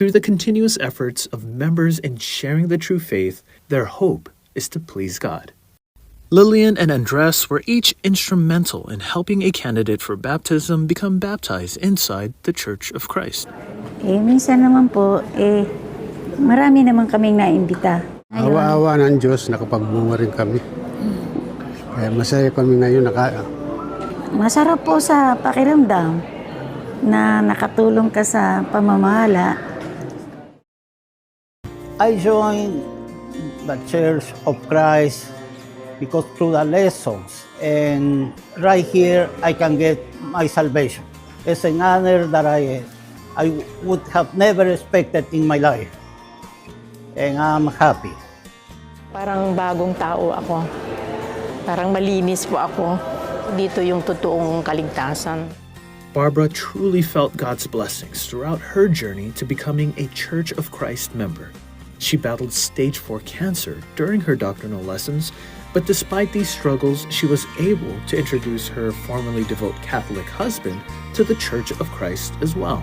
Through the continuous efforts of members in sharing the true faith, their hope is to please God. Lillian and Andres were each instrumental in helping a candidate for baptism become baptized inside the Church of Christ. Minsan naman po, marami naman kaming naimbita. Awa-awa ng Diyos, nakapagbunga rin kami. Masaya kami ngayon. Masarap po sa pakiramdam na nakatulong ka sa pamamahala. I joined the Church of Christ because through the lessons, and right here I can get my salvation. It's an honor that I would have never expected in my life, and I'm happy. Parang bagong tao ako. Parang malinis po ako. Dito yung totoong kaligtasan. Barbara truly felt God's blessings throughout her journey to becoming a Church of Christ member. She battled stage 4 cancer during her doctrinal lessons, but despite these struggles, she was able to introduce her formerly devout Catholic husband to the Church of Christ as well.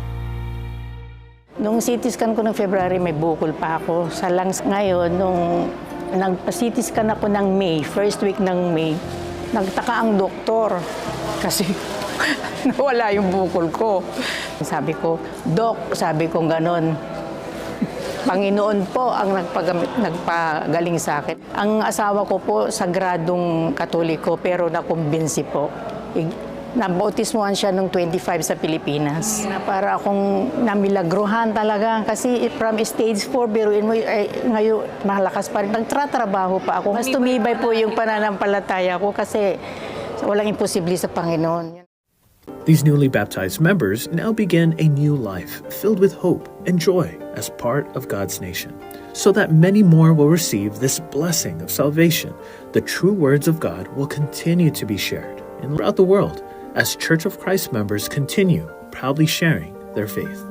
Nung CT scan ko ng February, may bukol pa ako sa lungs. Ngayon, nung nagpa-CT scan ako ng May, first week ng May, nagtaka ang doktor kasi nawala yung bukol ko. Sabi ko, Dok, sabi ko ganon, Panginoon po ang nagpagaling sa akin. Ang asawa ko po, sagradong Katoliko, pero nakumbinsi po. Nabautismuhan siya nung 25 sa Pilipinas. Para akong namilagruhan talaga kasi from stage 4, biruin mo, ngayon malakas pa rin. Nagtratrabaho pa ako. Mas tumibay po yung pananampalataya ko kasi walang imposible sa Panginoon. These newly baptized members now begin a new life filled with hope and joy as part of God's nation, so that many more will receive this blessing of salvation. The true words of God will continue to be shared throughout the world as Church of Christ members continue proudly sharing their faith.